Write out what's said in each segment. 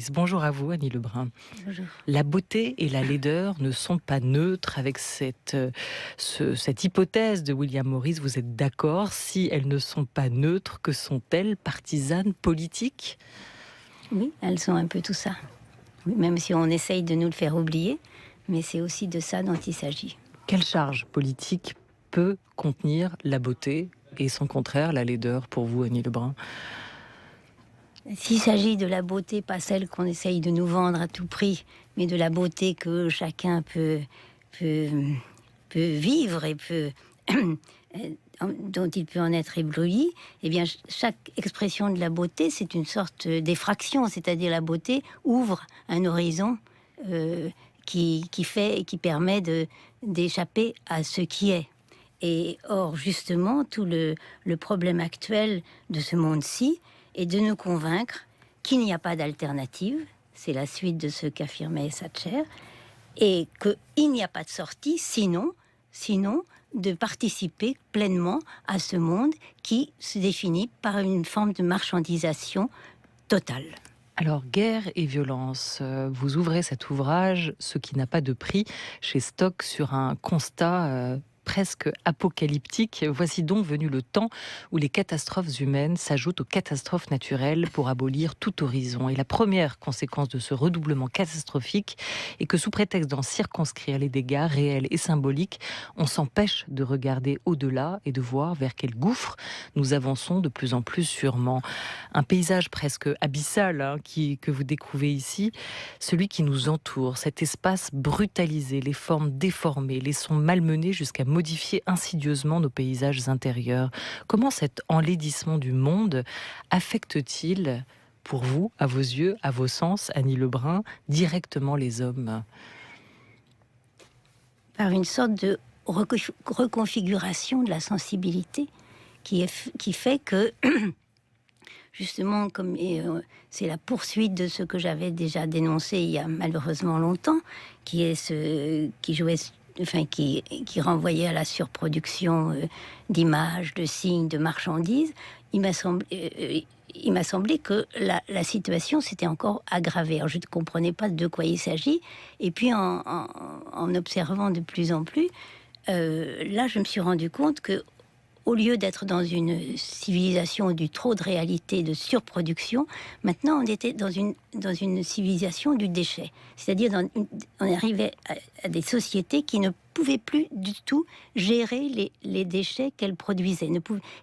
Bonjour à vous, Annie Lebrun. Bonjour. La beauté et la laideur ne sont pas neutres avec cette hypothèse de William Morris. Vous êtes d'accord? Si elles ne sont pas neutres, que sont-elles? Partisanes, politiques? Oui, elles sont un peu tout ça. Oui, même si on essaye de nous le faire oublier, mais c'est aussi de ça dont il s'agit. Quelle charge politique peut contenir la beauté et son contraire, la laideur, pour vous, Annie Lebrun? S'il s'agit de la beauté, pas celle qu'on essaye de nous vendre à tout prix, mais de la beauté que chacun peut, peut vivre et dont il peut en être ébloui, eh bien, chaque expression de la beauté, c'est une sorte d'effraction, c'est-à-dire la beauté ouvre un horizon qui permet d'échapper à ce qui est. Et or, justement, tout le problème actuel de ce monde-ci est de nous convaincre qu'il n'y a pas d'alternative, c'est la suite de ce qu'affirmait Thatcher, et qu'il n'y a pas de sortie sinon de participer pleinement à ce monde qui se définit par une forme de marchandisation totale. Alors, guerre et violence, vous ouvrez cet ouvrage, Ce qui n'a pas de prix, chez Stock, sur un constat presque apocalyptique. Voici donc venu le temps où les catastrophes humaines s'ajoutent aux catastrophes naturelles pour abolir tout horizon. Et la première conséquence de ce redoublement catastrophique est que, sous prétexte d'en circonscrire les dégâts réels et symboliques, on s'empêche de regarder au-delà et de voir vers quel gouffre nous avançons de plus en plus sûrement. Un paysage presque abyssal que vous découvrez ici, celui qui nous entoure, cet espace brutalisé, les formes déformées, les sons malmenés jusqu'à modifier insidieusement nos paysages intérieurs. Comment cet enlaidissement du monde affecte-t-il, pour vous, à vos yeux, à vos sens, Annie Lebrun, directement les hommes? Par une sorte de reconfiguration de la sensibilité qui fait que justement, c'est la poursuite de ce que j'avais déjà dénoncé il y a malheureusement longtemps, qui renvoyait à la surproduction d'images, de signes, de marchandises. Il m'a semblé que la situation s'était encore aggravée. Alors, je ne comprenais pas de quoi il s'agit. Et puis, en observant de plus en plus, là, je me suis rendu compte que au lieu d'être dans une civilisation du trop de réalité, de surproduction, maintenant on était dans une civilisation du déchet. C'est-à-dire on arrivait à des sociétés qui ne pouvaient plus du tout gérer les déchets qu'elles produisaient,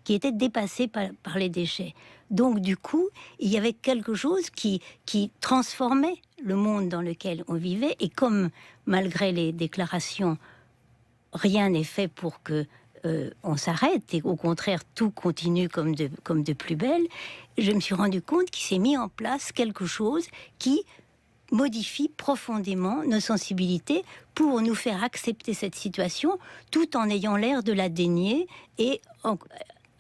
qui étaient dépassées par les déchets. Donc du coup, il y avait quelque chose qui transformait le monde dans lequel on vivait, et comme malgré les déclarations, rien n'est fait pour que on s'arrête, et au contraire tout continue comme de plus belle, je me suis rendu compte qu'il s'est mis en place quelque chose qui modifie profondément nos sensibilités pour nous faire accepter cette situation tout en ayant l'air de la dénier, et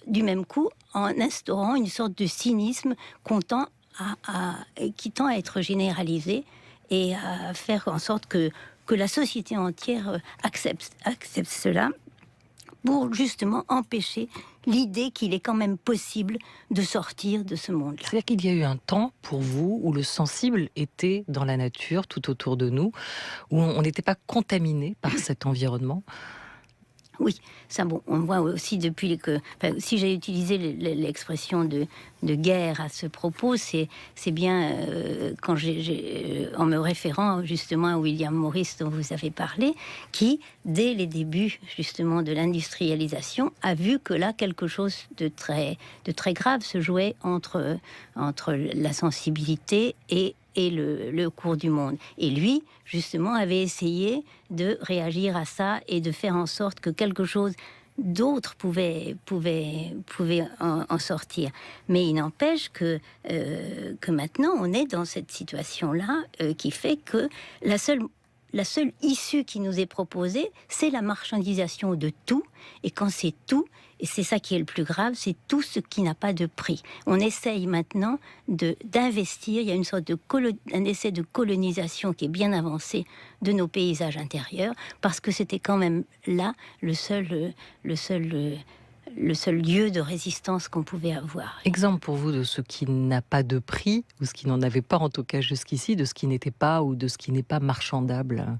du même coup en instaurant une sorte de cynisme qui tend à être généralisé et à faire en sorte que la société entière accepte cela, pour justement empêcher l'idée qu'il est quand même possible de sortir de ce monde-là. C'est-à-dire qu'il y a eu un temps, pour vous, où le sensible était dans la nature, tout autour de nous, où on n'était pas contaminé par cet environnement? Oui, ça, bon, on voit aussi depuis que... si j'ai utilisé l'expression de guerre à ce propos, c'est bien quand en me référant justement à William Morris dont vous avez parlé, qui, dès les débuts justement de l'industrialisation, a vu que là, quelque chose de très grave se jouait entre la sensibilité et le cours du monde. Et lui, justement, avait essayé de réagir à ça et de faire en sorte que quelque chose d'autre pouvait en sortir. Mais il n'empêche que maintenant, on est dans cette situation-là qui fait que la seule issue qui nous est proposée, c'est la marchandisation de tout. Et quand c'est tout, et c'est ça qui est le plus grave, c'est tout ce qui n'a pas de prix. On essaye maintenant d'investir. Il y a une sorte un essai de colonisation qui est bien avancé de nos paysages intérieurs, parce que c'était quand même là le seul le seul lieu de résistance qu'on pouvait avoir. Exemple pour vous de ce qui n'a pas de prix, ou ce qui n'en avait pas en tout cas jusqu'ici, de ce qui n'était pas ou de ce qui n'est pas marchandable.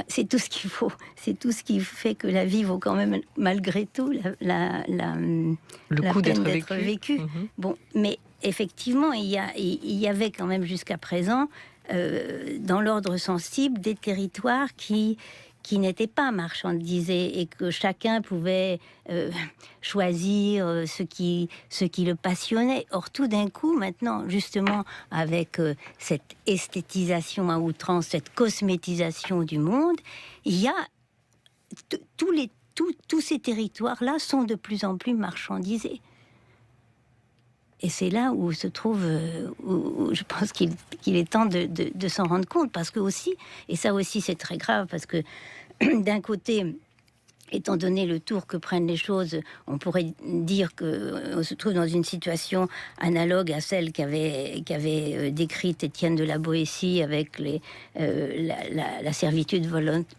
C'est tout ce qu'il faut. C'est tout ce qui fait que la vie vaut quand même, malgré tout, la Coût peine d'être d'être vécue. Bon, mais effectivement, il y avait quand même jusqu'à présent, dans l'ordre sensible, des territoires qui n'étaient pas marchandisés et que chacun pouvait choisir ce qui le passionnait. Or, tout d'un coup, maintenant, justement, avec cette esthétisation à outrance, cette cosmétisation du monde, il y a tous ces territoires-là sont de plus en plus marchandisés. Et c'est là où se trouve, où je pense qu'il est temps de s'en rendre compte, parce que aussi, et ça aussi c'est très grave, parce que d'un côté, étant donné le tour que prennent les choses, on pourrait dire qu'on se trouve dans une situation analogue à celle qu'avait décrite Étienne de la Boétie avec la servitude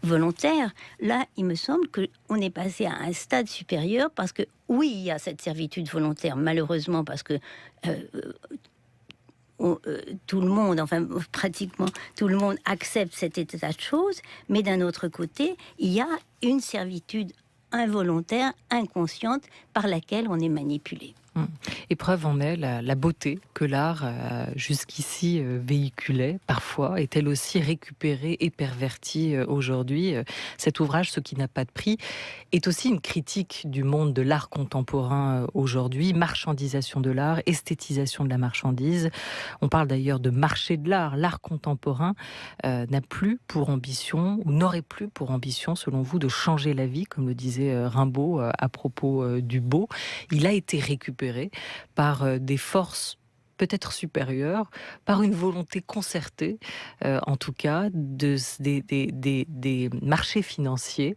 volontaire. Là, il me semble qu'on est passé à un stade supérieur, parce que oui, il y a cette servitude volontaire, malheureusement, parce que tout le monde, enfin pratiquement tout le monde accepte cet état de choses, mais d'un autre côté, il y a une servitude involontaire, inconsciente, par laquelle on est manipulé. Et preuve en est la beauté que l'art jusqu'ici véhiculait parfois, est elle aussi récupérée et pervertie aujourd'hui. Cet ouvrage, Ce qui n'a pas de prix, est aussi une critique du monde de l'art contemporain aujourd'hui, marchandisation de l'art, esthétisation de la marchandise. On parle d'ailleurs de marché de l'art. L'art contemporain n'a plus pour ambition, ou n'aurait plus pour ambition, selon vous, de changer la vie, comme le disait Rimbaud à propos du beau. Il a été récupéré par des forces peut-être supérieures, par une volonté concertée, en tout cas, des marchés financiers.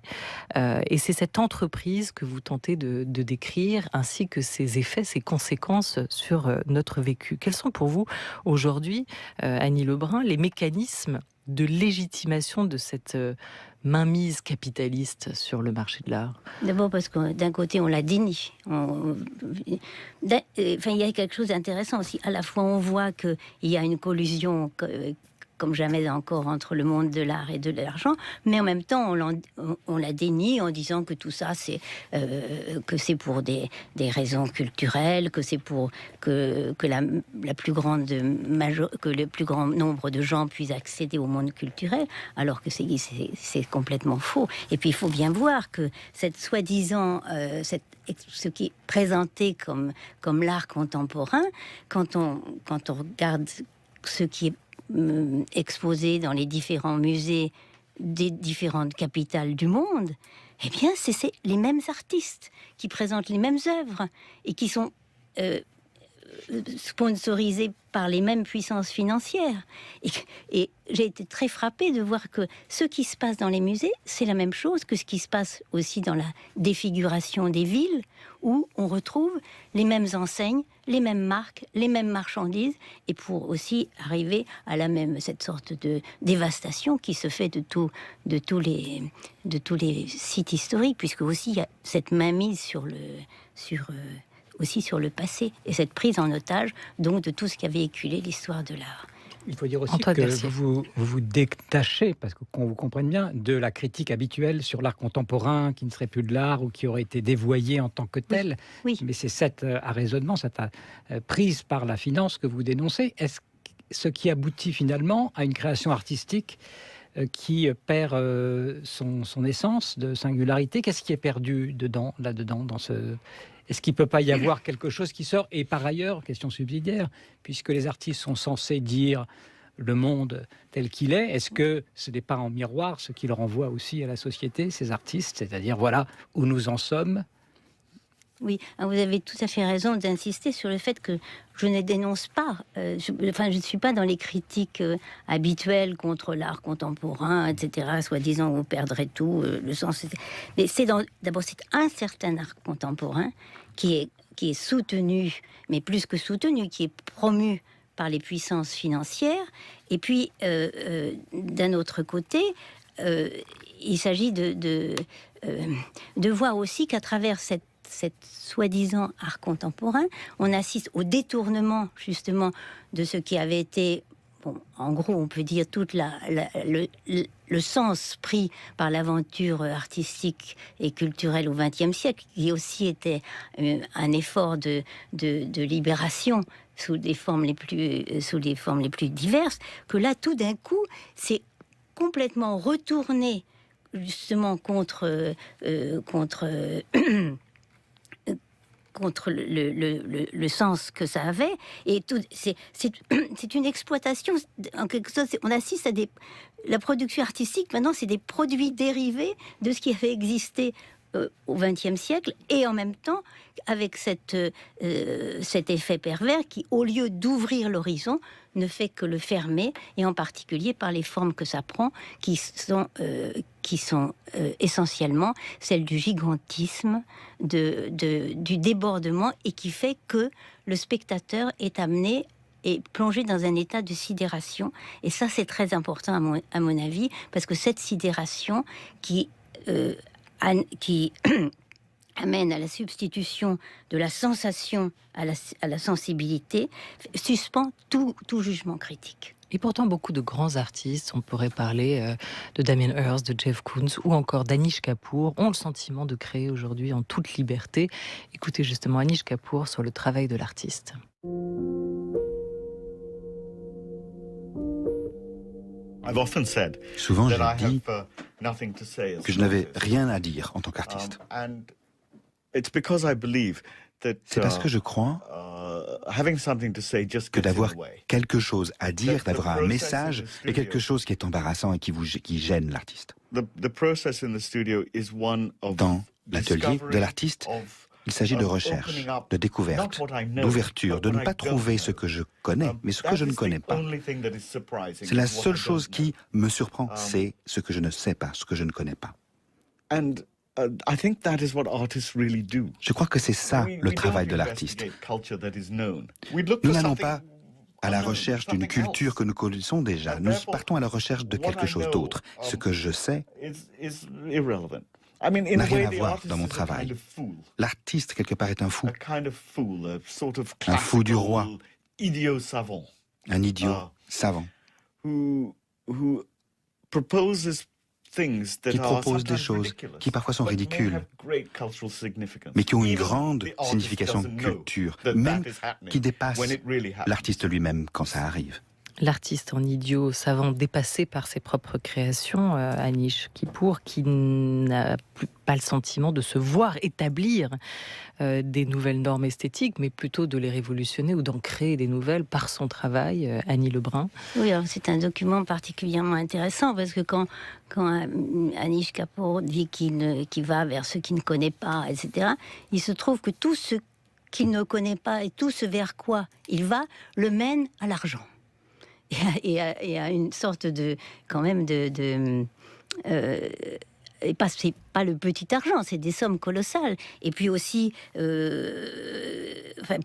Et c'est cette entreprise que vous tentez de décrire, ainsi que ses effets, ses conséquences sur notre vécu. Quels sont pour vous, aujourd'hui, Annie Lebrun, les mécanismes de légitimation de cette mainmise capitaliste sur le marché de l'art? D'abord parce que d'un côté on la dénie. Il y a quelque chose d'intéressant aussi. À la fois on voit qu'il y a une collusion comme jamais encore entre le monde de l'art et de l'argent, mais en même temps on la dénie en disant que tout ça que c'est pour des raisons culturelles, que c'est pour que le plus grand nombre de gens puissent accéder au monde culturel, alors que c'est complètement faux. Et puis il faut bien voir que cette soi-disant ce qui est présenté comme l'art contemporain, quand on regarde ce qui est exposés dans les différents musées des différentes capitales du monde, eh bien, c'est les mêmes artistes qui présentent les mêmes œuvres et qui sont sponsorisés par les mêmes puissances financières. Et j'ai été très frappée de voir que ce qui se passe dans les musées, c'est la même chose que ce qui se passe aussi dans la défiguration des villes, où on retrouve les mêmes enseignes, les mêmes marques, les mêmes marchandises, et pour aussi arriver à cette sorte de dévastation qui se fait de tous les sites historiques, puisque aussi il y a cette mainmise aussi sur le passé, et cette prise en otage donc de tout ce qui a véhiculé l'histoire de l'art. Il faut dire aussi que vous détachez, parce qu'on vous comprenne bien, de la critique habituelle sur l'art contemporain, qui ne serait plus de l'art ou qui aurait été dévoyé en tant que tel. Oui. Mais c'est cet arraisonnement, cette prise par la finance que vous dénoncez. Est-ce ce qui aboutit finalement à une création artistique qui perd son essence de singularité? Qu'est-ce qui est perdu là-dedans, dans ce... Est-ce qu'il ne peut pas y avoir quelque chose qui sort? Et par ailleurs, question subsidiaire, puisque les artistes sont censés dire le monde tel qu'il est que ce n'est pas en miroir ce qu'ils renvoient aussi à la société, ces artistes? C'est-à-dire, voilà où nous en sommes. Oui, vous avez tout à fait raison d'insister sur le fait que je ne dénonce pas, je ne suis pas dans les critiques habituelles contre l'art contemporain, etc., soi-disant vous perdrez tout, le sens. Mais d'abord, c'est un certain art contemporain qui est soutenu, mais plus que soutenu, qui est promu par les puissances financières. Et puis, d'un autre côté, il s'agit de voir aussi qu'à travers cette soi-disant art contemporain, on assiste au détournement justement de ce qui avait été, bon, en gros on peut dire toute le sens pris par l'aventure artistique et culturelle au XXe siècle, qui aussi était un effort de libération sous les formes les plus diverses, que là tout d'un coup c'est complètement retourné justement contre le sens que ça avait, et tout, c'est une exploitation en quelque sorte. On assiste à la production artistique maintenant, c'est des produits dérivés de ce qui avait existé au XXe siècle, et en même temps avec cet effet pervers qui, au lieu d'ouvrir l'horizon, ne fait que le fermer, et en particulier par les formes que ça prend, qui sont essentiellement celles du gigantisme, du débordement, et qui fait que le spectateur est amené et plongé dans un état de sidération. Et ça, c'est très important à mon avis, parce que cette sidération qui amène à la substitution de la sensation à la sensibilité, suspend tout jugement critique. Et pourtant, beaucoup de grands artistes, on pourrait parler de Damien Hirst, de Jeff Koons ou encore d'Anish Kapoor, ont le sentiment de créer aujourd'hui en toute liberté. Écoutez justement Anish Kapoor sur le travail de l'artiste. Souvent, j'ai dit que je n'avais rien à dire en tant qu'artiste. C'est parce que je crois que d'avoir quelque chose à dire, d'avoir un message, est quelque chose qui est embarrassant et qui gêne l'artiste. Dans l'atelier de l'artiste, il s'agit de recherche, de découverte, d'ouverture, de ne pas trouver ce que je connais, mais ce que je ne connais pas. C'est la seule chose qui me surprend, c'est ce que je ne sais pas, ce que je ne connais pas. Je crois que c'est ça le travail de l'artiste. Nous n'allons pas à la recherche d'une culture que nous connaissons déjà, nous partons à la recherche de quelque chose d'autre. Ce que je sais n'a rien à voir dans mon travail. L'artiste, quelque part, est un fou. Un fou du roi. Un idiot savant. Qui propose des choses qui parfois sont ridicules, mais qui ont une grande signification culture, même qui dépasse l'artiste lui-même quand ça arrive. L'artiste en idiot savant, dépassé par ses propres créations, Anish Kapoor, qui n'a pas le sentiment de se voir établir des nouvelles normes esthétiques, mais plutôt de les révolutionner ou d'en créer des nouvelles par son travail. Annie Lebrun. Oui, alors c'est un document particulièrement intéressant, parce que quand Anish Kapoor dit qu'il va vers ce qu'il ne connaît pas, etc., il se trouve que tout ce qu'il ne connaît pas et tout ce vers quoi il va le mène à l'argent. Et à une sorte de, quand même, et c'est pas le petit argent, c'est des sommes colossales. Et puis aussi,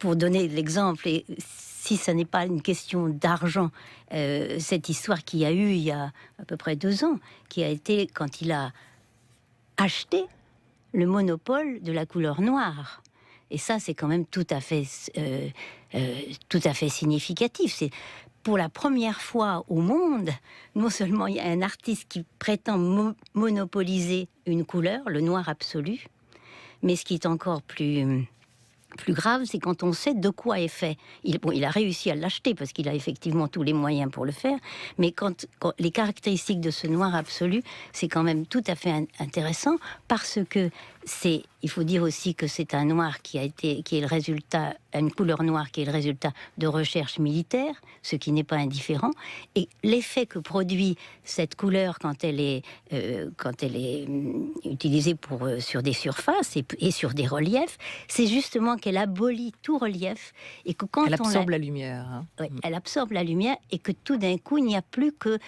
pour donner l'exemple, et si ça n'est pas une question d'argent, cette histoire qu'il y a eu il y a à peu près 2 ans, qui a été quand il a acheté le monopole de la couleur noire. Et ça, c'est quand même tout à fait significatif. C'est pour la première fois au monde, non seulement il y a un artiste qui prétend monopoliser une couleur, le noir absolu, mais ce qui est encore plus grave, c'est quand on sait de quoi est fait. Il a réussi à l'acheter parce qu'il a effectivement tous les moyens pour le faire, mais quand les caractéristiques de ce noir absolu, c'est quand même tout à fait intéressant, parce que il faut dire aussi que c'est un noir qui est le résultat, une couleur noire qui est le résultat de recherches militaires, ce qui n'est pas indifférent. Et l'effet que produit cette couleur quand elle est utilisée sur des surfaces et sur des reliefs, c'est justement qu'elle abolit tout relief, et que quand elle absorbe la lumière. Hein. Oui, elle absorbe la lumière, et que tout d'un coup il n'y a plus que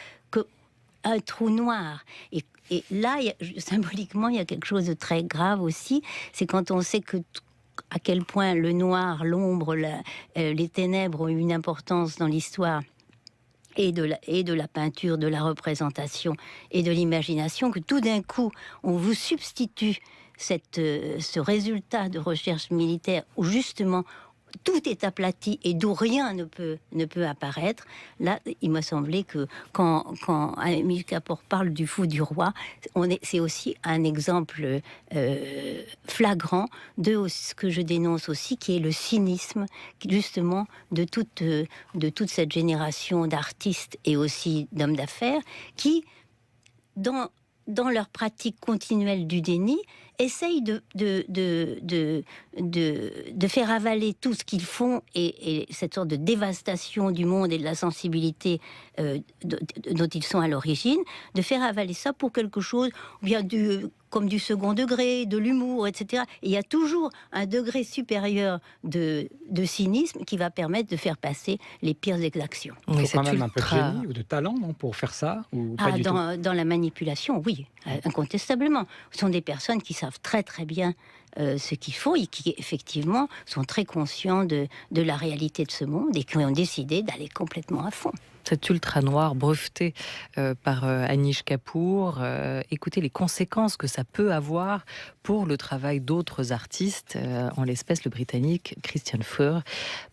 un trou noir. Et là, symboliquement, il y a quelque chose de très grave aussi. C'est quand on sait à quel point le noir, l'ombre, les ténèbres ont eu une importance dans l'histoire et de la peinture, de la représentation et de l'imagination, que tout d'un coup, on vous substitue ce résultat de recherche militaire où justement tout est aplati et d'où rien ne peut apparaître. Là, il m'a semblé que quand Amish Kapoor parle du fou du roi, c'est aussi un exemple flagrant de ce que je dénonce aussi, qui est le cynisme, justement, de toute cette génération d'artistes et aussi d'hommes d'affaires qui, dans leur pratique continuelle du déni, essayent de faire avaler tout ce qu'ils font et cette sorte de dévastation du monde et de la sensibilité dont ils sont à l'origine, de faire avaler ça pour quelque chose bien comme du second degré, de l'humour, etc. Et il y a toujours un degré supérieur de cynisme qui va permettre de faire passer les pires exactions. Il faut quand même un peu de génie ou de talent, non, pour faire ça, ou pas du tout. Dans la manipulation, oui, incontestablement. Ce sont des personnes qui savent très très bien ce qu'ils font et qui effectivement sont très conscients de la réalité de ce monde et qui ont décidé d'aller complètement à fond. Cet ultra noir breveté par Amish Kapoor, écoutez les conséquences que ça peut avoir pour le travail d'autres artistes, en l'espèce le Britannique Christian Furr,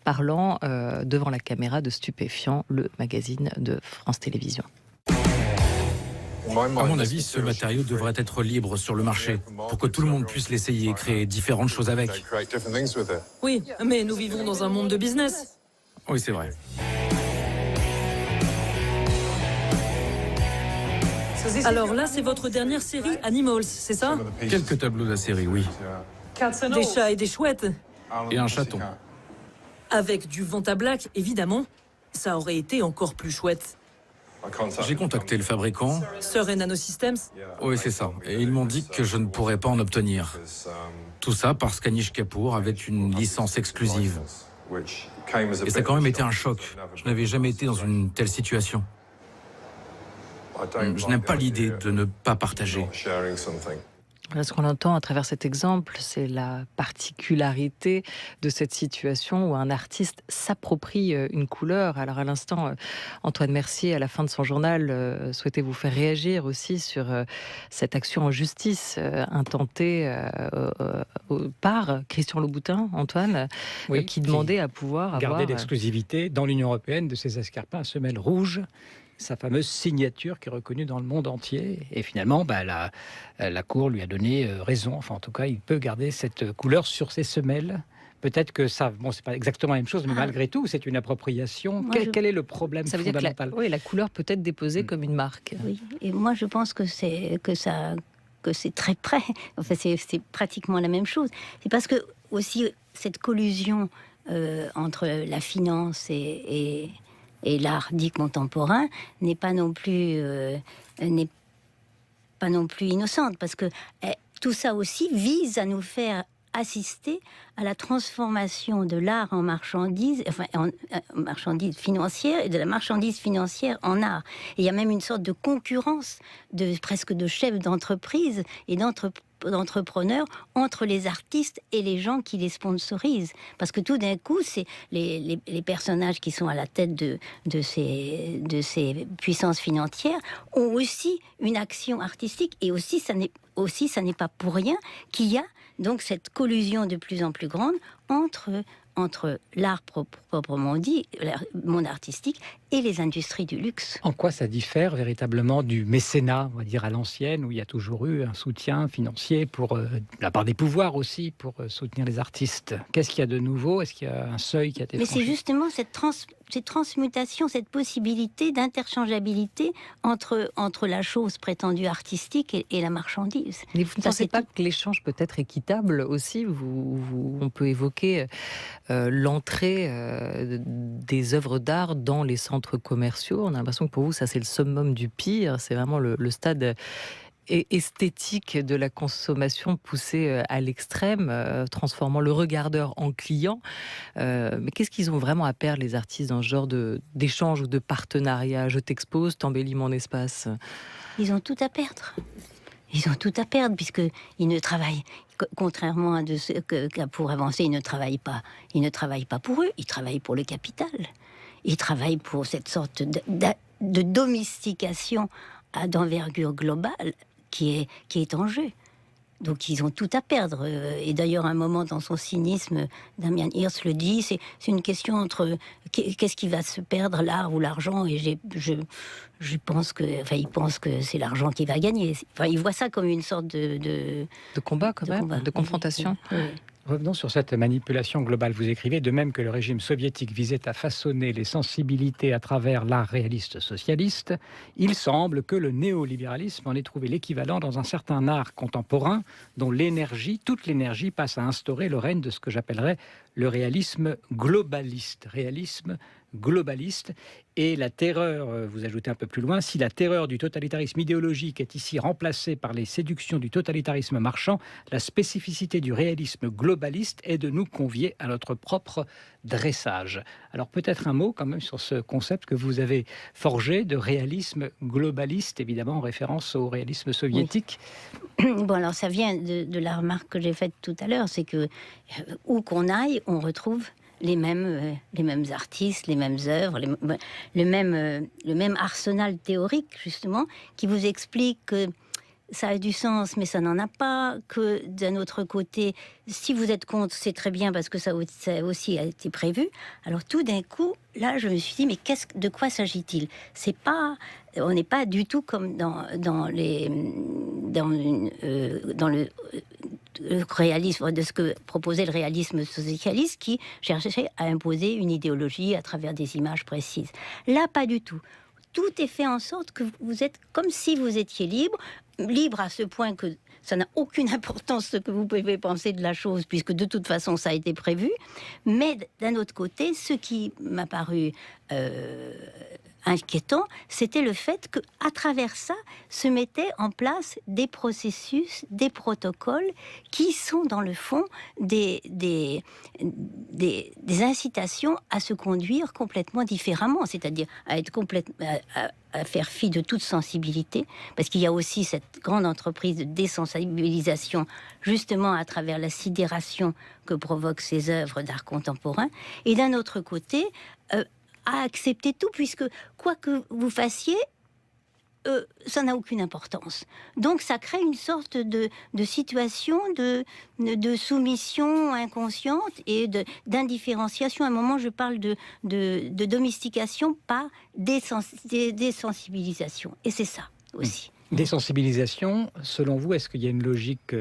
parlant devant la caméra de Stupéfiant, le magazine de France Télévisions. À mon avis, ce matériau devrait être libre sur le marché pour que tout le monde puisse l'essayer et créer différentes choses avec. Oui, mais nous vivons dans un monde de business. Oui, c'est vrai. Alors là, c'est votre dernière série Animals, c'est ça? Quelques tableaux de la série, oui. Des chats et des chouettes. Et un chaton. Avec du Vanta Black, évidemment. Ça aurait été encore plus chouette. J'ai contacté le fabricant. Sir et Nanosystems. Oui, c'est ça. Et ils m'ont dit que je ne pourrais pas en obtenir. Tout ça parce qu'Amish Kapoor avait une licence exclusive. Et ça a quand même été un choc. Je n'avais jamais été dans une telle situation. Je n'aime pas l'idée de ne pas partager. Voilà, ce qu'on entend à travers cet exemple, c'est la particularité de cette situation où un artiste s'approprie une couleur. Alors à l'instant, Antoine Mercier, à la fin de son journal, souhaitait vous faire réagir aussi sur cette action en justice intentée par Christian Louboutin, Antoine, oui, qui demandait à pouvoir garder avoir l'exclusivité dans l'Union européenne de ces escarpins à semelles rouges. Sa fameuse signature qui est reconnue dans le monde entier. Et finalement, la Cour lui a donné raison. Enfin, en tout cas, il peut garder cette couleur sur ses semelles. Peut-être que ça, c'est pas exactement la même chose, mais malgré tout, c'est une appropriation. Quel est le problème fondamental ? La couleur peut être déposée comme une marque. Oui, et moi, je pense que c'est très près. Enfin, c'est pratiquement la même chose. C'est parce que aussi cette collusion entre la finance et l'art dit contemporain n'est pas non plus innocente, parce que tout ça aussi vise à nous faire assister à la transformation de l'art en marchandise, en marchandise financière, et de la marchandise financière en art. Et il y a même une sorte de concurrence presque de chefs d'entreprise et d'entrepreneurs entre les artistes et les gens qui les sponsorisent. Parce que tout d'un coup, c'est les personnages qui sont à la tête de ces puissances financières ont aussi une action artistique. Et aussi, ça n'est pas pour rien qu'il y a donc cette collusion de plus en plus grande entre l'art proprement dit, le monde artistique, et les industries du luxe. En quoi ça diffère véritablement du mécénat, on va dire à l'ancienne, où il y a toujours eu un soutien financier de la part des pouvoirs aussi, pour soutenir les artistes? Qu'est-ce qu'il y a de nouveau? Est-ce qu'il y a un seuil qui a été franchi? Mais c'est justement cette transmutation, cette possibilité d'interchangeabilité entre la chose prétendue artistique et la marchandise. Mais vous ne pensez pas que l'échange peut être équitable aussi? On peut évoquer l'entrée des œuvres d'art dans les centres commerciaux. On a l'impression que pour vous, ça c'est le summum du pire. C'est vraiment le stade esthétique de la consommation poussée à l'extrême, transformant le regardeur en client. Mais qu'est-ce qu'ils ont vraiment à perdre, les artistes, dans ce genre d'échange ou de partenariat? Je t'expose, t'embellis mon espace. Ils ont tout à perdre. Ils ont tout à perdre, puisqu'ils ne travaillent, contrairement à ce que pour avancer, ils ne travaillent pas pour eux, ils travaillent pour le capital. il travaille pour cette sorte de domestication d'envergure globale qui est en jeu. Donc ils ont tout à perdre. Et d'ailleurs, à un moment dans son cynisme, Damien Hirst le dit, c'est une question entre qu'est-ce qui va se perdre, l'art ou l'argent. Et je pense que, il pense que c'est l'argent qui va gagner. Il voit ça comme une sorte de combat quand même, de confrontation. Oui. Revenons sur cette manipulation globale. Vous écrivez, de même que le régime soviétique visait à façonner les sensibilités à travers l'art réaliste socialiste, il semble que le néolibéralisme en ait trouvé l'équivalent dans un certain art contemporain dont toute l'énergie passe à instaurer le règne de ce que j'appellerais le réalisme globaliste. Et la terreur, vous ajoutez un peu plus loin, si la terreur du totalitarisme idéologique est ici remplacée par les séductions du totalitarisme marchand, la spécificité du réalisme globaliste est de nous convier à notre propre dressage. Alors peut-être un mot quand même sur ce concept que vous avez forgé de réalisme globaliste, évidemment en référence au réalisme soviétique. Oui. Bon, alors ça vient de la remarque que j'ai faite tout à l'heure, c'est que où qu'on aille, on retrouve les mêmes artistes, les mêmes œuvres, le même arsenal théorique, justement, qui vous explique que ça a du sens, mais ça n'en a pas, que d'un autre côté, si vous êtes contre, c'est très bien parce que ça aussi a été prévu. Alors tout d'un coup, là, je me suis dit, mais de quoi s'agit-il ? On n'est pas du tout comme dans le réalisme, de ce que proposait le réalisme socialiste qui cherchait à imposer une idéologie à travers des images précises. Là, pas du tout. Tout est fait en sorte que vous êtes comme si vous étiez libre à ce point que ça n'a aucune importance ce que vous pouvez penser de la chose, puisque de toute façon ça a été prévu. Mais d'un autre côté, ce qui m'a paru inquiétant, c'était le fait qu'à travers ça se mettaient en place des processus, des protocoles qui sont dans le fond des incitations à se conduire complètement différemment, c'est-à-dire à être à faire fi de toute sensibilité, parce qu'il y a aussi cette grande entreprise de désensibilisation, justement à travers la sidération que provoquent ces œuvres d'art contemporain, et d'un autre côté, à accepter tout, puisque quoi que vous fassiez, ça n'a aucune importance. Donc ça crée une sorte de situation de soumission inconsciente et d'indifférenciation. À un moment, je parle de domestication par désensibilisation. Et c'est ça aussi. Désensibilisation, selon vous, est-ce qu'il y a une logique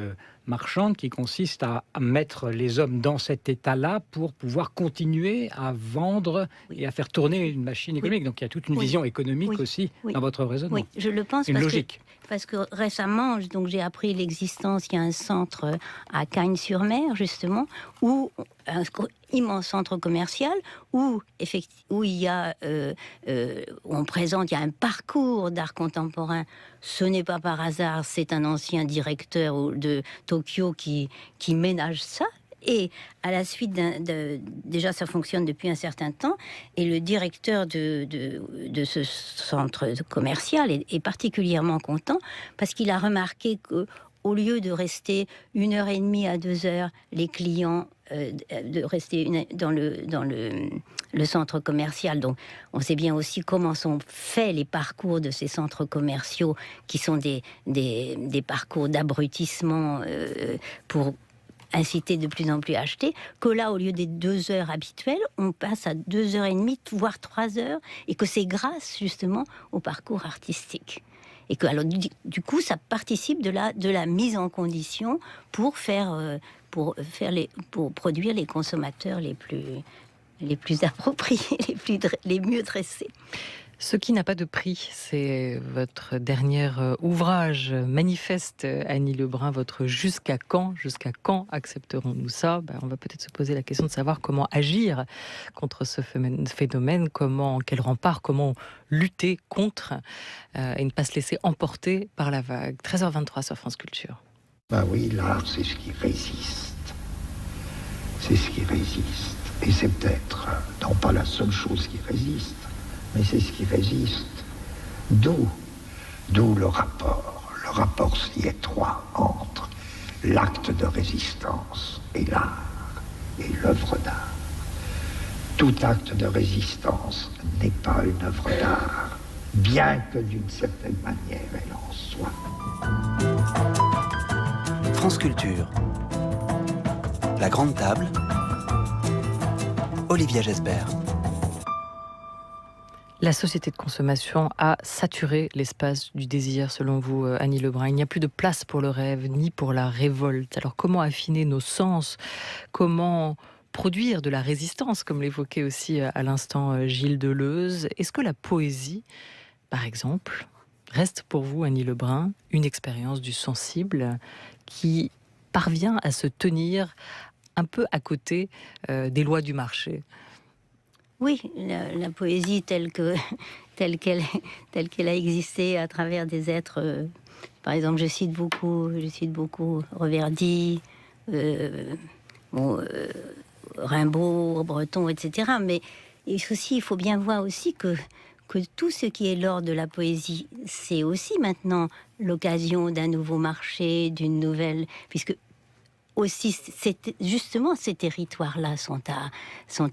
marchande qui consiste à mettre les hommes dans cet état-là pour pouvoir continuer à vendre et à faire tourner une machine économique ? Donc il y a toute une vision économique aussi dans votre raisonnement. Oui, je le pense. Une logique. Parce que récemment, j'ai appris l'existence, il y a un centre à Cagnes-sur-Mer, justement, où un immense centre commercial, où il y a, on présente, il y a un parcours d'art contemporain. Ce n'est pas par hasard, c'est un ancien directeur de Tokyo qui ménage ça. Et à la suite déjà ça fonctionne depuis un certain temps, et le directeur de ce centre commercial est particulièrement content parce qu'il a remarqué que au lieu de rester 1h30 à 2h, les clients de rester dans le centre commercial. Donc, on sait bien aussi comment sont faits les parcours de ces centres commerciaux, qui sont des parcours d'abrutissement pour inciter de plus en plus à acheter, que là, au lieu des 2 heures habituelles, on passe à 2h30, voire 3 heures, et que c'est grâce justement au parcours artistique. Et que, alors, du coup, ça participe de la mise en condition pour produire les consommateurs les plus appropriés, les mieux dressés. Ce qui n'a pas de prix, c'est votre dernier ouvrage manifeste, Annie Lebrun, votre Jusqu'à quand accepterons-nous ça ? On va peut-être se poser la question de savoir comment agir contre ce phénomène, quel rempart, comment lutter contre et ne pas se laisser emporter par la vague. 13h23 sur France Culture. Oui, l'art, c'est ce qui résiste. C'est ce qui résiste. Et c'est peut-être, non pas la seule chose qui résiste, mais c'est ce qui résiste. D'où le rapport si étroit entre l'acte de résistance et l'art, et l'œuvre d'art. Tout acte de résistance n'est pas une œuvre d'art, bien que d'une certaine manière elle en soit. France Culture. La Grande Table. Olivia Gesbert. La société de consommation a saturé l'espace du désir, selon vous, Annie Lebrun. Il n'y a plus de place pour le rêve, ni pour la révolte. Alors comment affiner nos sens? Comment produire de la résistance, comme l'évoquait aussi à l'instant Gilles Deleuze? Est-ce que la poésie, par exemple, reste pour vous, Annie Lebrun, une expérience du sensible qui parvient à se tenir un peu à côté des lois du marché? Oui, la poésie telle qu'elle a existé à travers des êtres. Par exemple, je cite beaucoup Reverdy, Rimbaud, Breton, etc. Mais aussi, il faut bien voir aussi que tout ce qui est l'ordre de la poésie, c'est aussi maintenant l'occasion d'un nouveau marché, d'une nouvelle, puisque aussi, justement, ces territoires-là sont à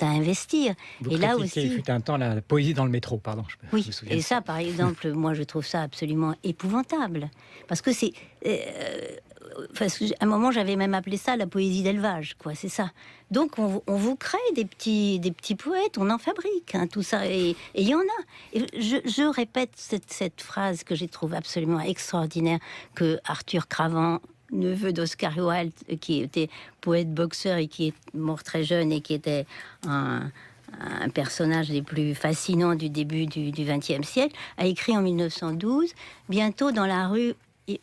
investir. Vous et là critiquez, aussi, il fut un temps la poésie dans le métro, pardon. Je oui, me souviens et de ça, par exemple, moi, je trouve ça absolument épouvantable, parce que c'est, à un moment, j'avais même appelé ça la poésie d'élevage, quoi. C'est ça. Donc, on vous crée des petits poètes, on en fabrique, hein, tout ça, et il y en a. Et je répète cette phrase que je trouve absolument extraordinaire, que Arthur Cravant, neveu d'Oscar Wilde, qui était poète boxeur et qui est mort très jeune et qui était un personnage des plus fascinants du début du XXe siècle, a écrit en 1912 « Bientôt dans la rue,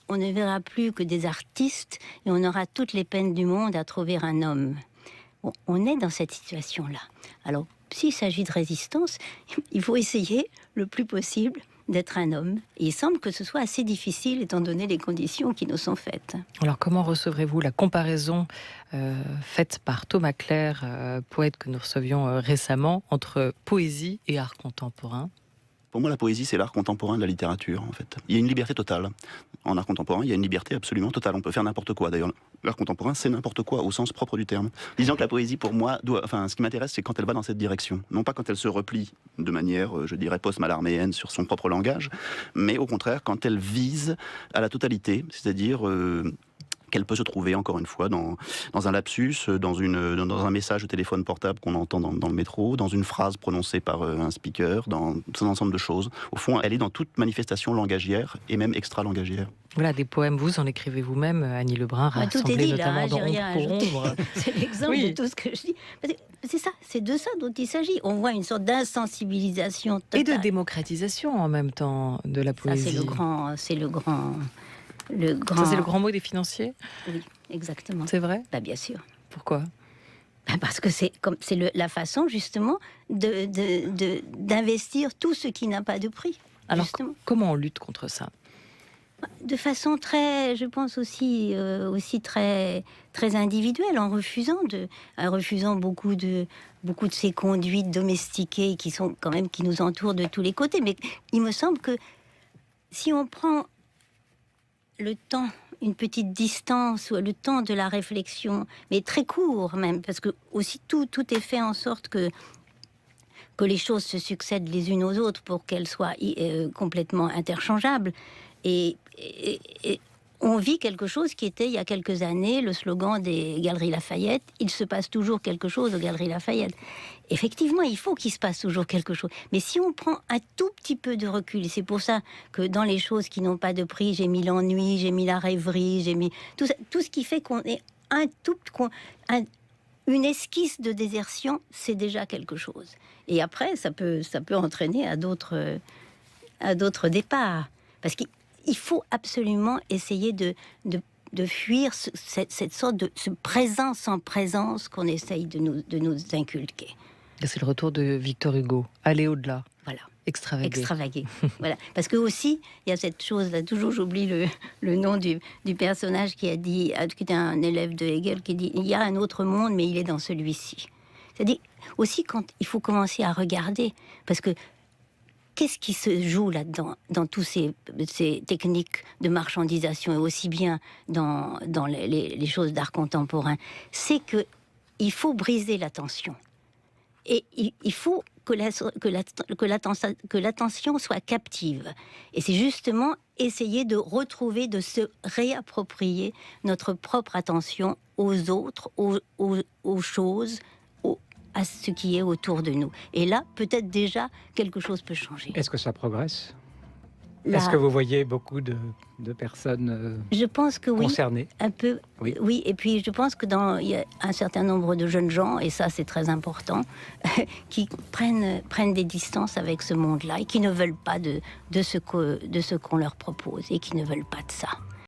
on ne verra plus que des artistes et on aura toutes les peines du monde à trouver un homme. » Bon, on est dans cette situation-là. Alors, s'il s'agit de résistance, il faut essayer le plus possible d'être un homme. Et il semble que ce soit assez difficile étant donné les conditions qui nous sont faites. Alors comment recevrez-vous la comparaison faite par Thomas Clair, poète que nous recevions récemment, entre poésie et art contemporain? Pour moi, la poésie, c'est l'art contemporain de la littérature, en fait. Il y a une liberté totale. En art contemporain, il y a une liberté absolument totale. On peut faire n'importe quoi. D'ailleurs, l'art contemporain, c'est n'importe quoi, au sens propre du terme. Disons que la poésie, pour moi, ce qui m'intéresse, c'est quand elle va dans cette direction. Non pas quand elle se replie de manière, je dirais, post-malarméenne sur son propre langage, mais au contraire, quand elle vise à la totalité, c'est-à-dire qu'elle peut se trouver, encore une fois, dans un lapsus, dans un message de téléphone portable qu'on entend dans le métro, dans une phrase prononcée par un speaker, dans tout un ensemble de choses. Au fond, elle est dans toute manifestation langagière et même extra-langagière. Voilà, des poèmes, vous en écrivez vous-même, Annie Lebrun, rassemblés notamment dans Honte pour Ombre. C'est l'exemple de tout ce que je dis. C'est ça, c'est de ça dont il s'agit. On voit une sorte d'insensibilisation totale. Et de démocratisation en même temps de la poésie. Ça, c'est le grand... Ça, c'est le grand mot des financiers? Oui, exactement. C'est vrai? Bah, bien sûr. Pourquoi? Parce que c'est la façon, justement, d'investir tout ce qui n'a pas de prix. Alors, comment on lutte contre ça? De façon très, je pense aussi très, très individuelle, en refusant beaucoup de ces conduites domestiquées qui nous entourent de tous les côtés. Mais il me semble que si on prend le temps, une petite distance, ou le temps de la réflexion, mais très court même, parce que aussi tout est fait en sorte que les choses se succèdent les unes aux autres pour qu'elles soient complètement interchangeables. Et on vit quelque chose qui était, il y a quelques années, le slogan des Galeries Lafayette. Il se passe toujours quelque chose aux Galeries Lafayette. Effectivement, il faut qu'il se passe toujours quelque chose. Mais si on prend un tout petit peu de recul, et c'est pour ça que dans les choses qui n'ont pas de prix, j'ai mis l'ennui, j'ai mis la rêverie, j'ai mis tout ce qui fait qu'on est une esquisse de désertion, c'est déjà quelque chose. Et après, ça peut entraîner à d'autres départs. Parce qu'il faut absolument essayer de fuir cette sorte de ce présent sans présence qu'on essaye de nous inculquer. C'est le retour de Victor Hugo. Aller au-delà. Voilà. Extravaguer. Voilà. Parce que aussi, il y a cette chose-là, toujours j'oublie le nom du personnage qui était un élève de Hegel, qui dit « il y a un autre monde, mais il est dans celui-ci ». C'est-à-dire, aussi, quand il faut commencer à regarder, parce que qu'est-ce qui se joue là-dedans, dans tous ces techniques de marchandisation, et aussi bien dans les choses d'art contemporain, c'est qu'il faut briser la tension. Et il faut que l'attention soit captive. Et c'est justement essayer de retrouver, de se réapproprier notre propre attention aux autres, aux choses, à ce qui est autour de nous. Et là, peut-être déjà, quelque chose peut changer. Est-ce que ça progresse ? Est-ce que vous voyez beaucoup de personnes je pense que oui, concernées ? Un peu, oui. Et puis je pense que il y a un certain nombre de jeunes gens, et ça c'est très important, qui prennent des distances avec ce monde-là et qui ne veulent pas de ce qu'on leur propose et qui ne veulent pas de ça.